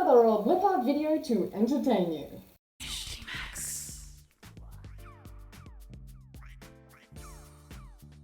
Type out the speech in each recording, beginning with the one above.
another old lip art video to entertain you.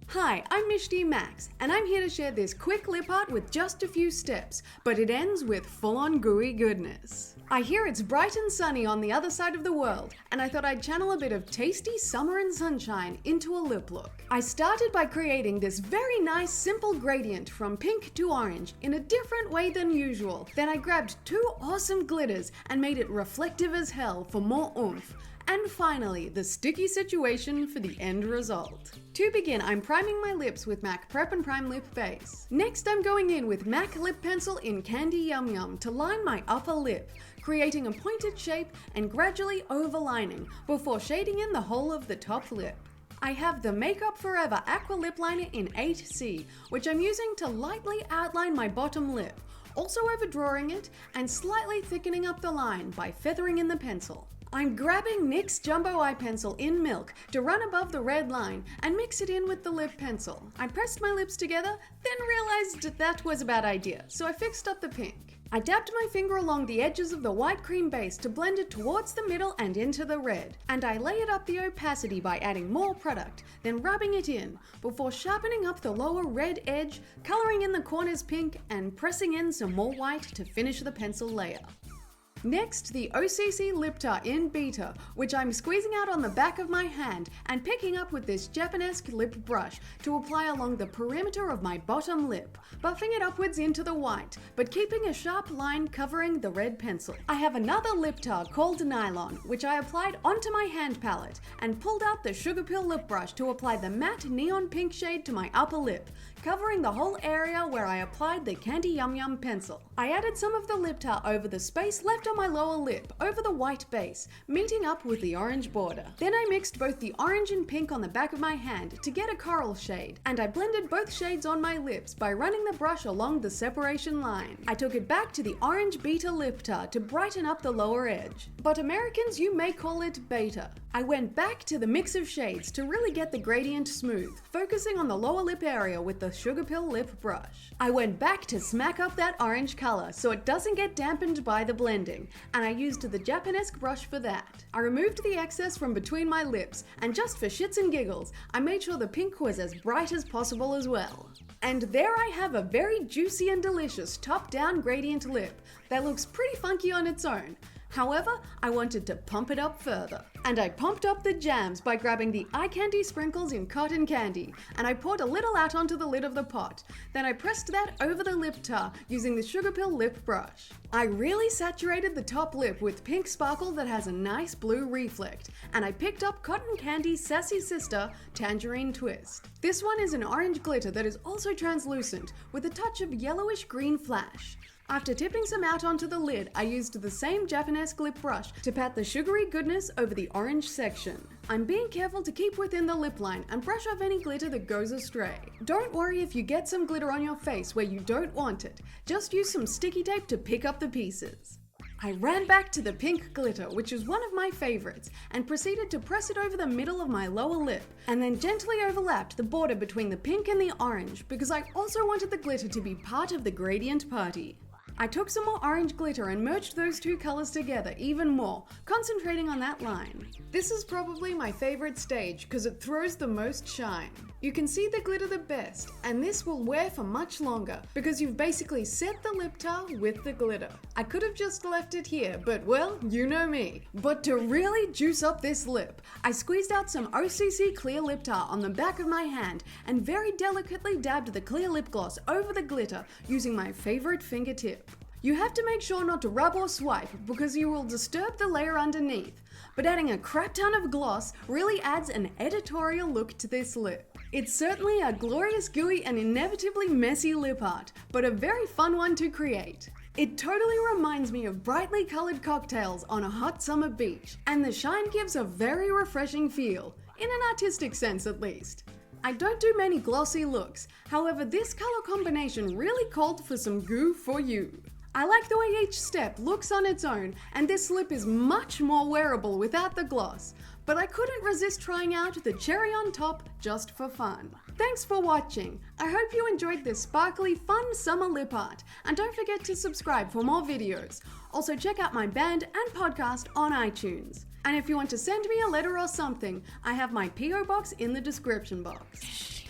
Hi, I'm Michty Max, and I'm here to share this quick lip art with just a few steps, but it ends with full-on gooey goodness. I hear it's bright and sunny on the other side of the world, and I thought I'd channel a bit of tasty summer and sunshine into a lip look. I started by creating this very nice simple gradient from pink to orange in a different way than usual. Then I grabbed two awesome glitters and made it reflective as hell for more oomph. And finally, the sticky situation for the end result. To begin, I'm priming my lips with MAC Prep and Prime Lip Base. Next, I'm going in with MAC Lip Pencil in Candy Yum Yum to line my upper lip, creating a pointed shape and gradually overlining before shading in the whole of the top lip. I have the Makeup Forever Aqua Lip Liner in 8C, which I'm using to lightly outline my bottom lip, also overdrawing it and slightly thickening up the line by feathering in the pencil. I'm grabbing NYX Jumbo Eye Pencil in Milk to run above the red line and mix it in with the lip pencil. I pressed my lips together, then realized that was a bad idea, so I fixed up the pink. I dabbed my finger along the edges of the white cream base to blend it towards the middle and into the red, and I layered up the opacity by adding more product, then rubbing it in, before sharpening up the lower red edge, coloring in the corners pink, and pressing in some more white to finish the pencil layer. Next, the OCC Lip Tar in Beta, which I'm squeezing out on the back of my hand and picking up with this Japanese lip brush to apply along the perimeter of my bottom lip, buffing it upwards into the white, but keeping a sharp line covering the red pencil. I have another lip tar called Nylon, which I applied onto my hand palette and pulled out the Sugar Pill lip brush to apply the matte neon pink shade to my upper lip, covering the whole area where I applied the Candy Yum Yum pencil. I added some of the lip tar over the space left on my lower lip, over the white base, meeting up with the orange border. Then I mixed both the orange and pink on the back of my hand to get a coral shade, and I blended both shades on my lips by running the brush along the separation line. I took it back to the orange Beta lip tar to brighten up the lower edge, but Americans, you may call it Beta. I went back to the mix of shades to really get the gradient smooth, focusing on the lower lip area with the Sugar Pill lip brush. I went back to smack up that orange color so it doesn't get dampened by the blending, and I used the Japanese brush for that. I removed the excess from between my lips, and just for shits and giggles, I made sure the pink was as bright as possible as well. And there I have a very juicy and delicious top-down gradient lip that looks pretty funky on its own. However, I wanted to pump it up further. And I pumped up the jams by grabbing the eye candy sprinkles in cotton candy, and I poured a little out onto the lid of the pot. Then I pressed that over the lip tar using the Sugar Pill lip brush. I really saturated the top lip with pink sparkle that has a nice blue reflect, and I picked up Cotton Candy's Sassy Sister Tangerine Twist. This one is an orange glitter that is also translucent with a touch of yellowish green flash. After tipping some out onto the lid, I used the same Japanese lip brush to pat the sugary goodness over the orange section. I'm being careful to keep within the lip line and brush off any glitter that goes astray. Don't worry if you get some glitter on your face where you don't want it. Just use some sticky tape to pick up the pieces. I ran back to the pink glitter, which is one of my favorites, and proceeded to press it over the middle of my lower lip, and then gently overlapped the border between the pink and the orange because I also wanted the glitter to be part of the gradient party. I took some more orange glitter and merged those two colors together even more, concentrating on that line. This is probably my favorite stage because it throws the most shine. You can see the glitter the best, and this will wear for much longer because you've basically set the lip tar with the glitter. I could have just left it here, but well, you know me. But to really juice up this lip, I squeezed out some OCC clear lip tar on the back of my hand and very delicately dabbed the clear lip gloss over the glitter using my favorite fingertip. You have to make sure not to rub or swipe because you will disturb the layer underneath, but adding a crap ton of gloss really adds an editorial look to this lip. It's certainly a glorious, gooey, and inevitably messy lip art, but a very fun one to create. It totally reminds me of brightly colored cocktails on a hot summer beach, and the shine gives a very refreshing feel, in an artistic sense at least. I don't do many glossy looks, however this color combination really called for some goo for you. I like the way each step looks on its own, and this lip is much more wearable without the gloss, but I couldn't resist trying out the cherry on top just for fun. Thanks for watching. I hope you enjoyed this sparkly, fun summer lip art, and don't forget to subscribe for more videos. Also check out my band and podcast on iTunes. And if you want to send me a letter or something, I have my PO box in the description box.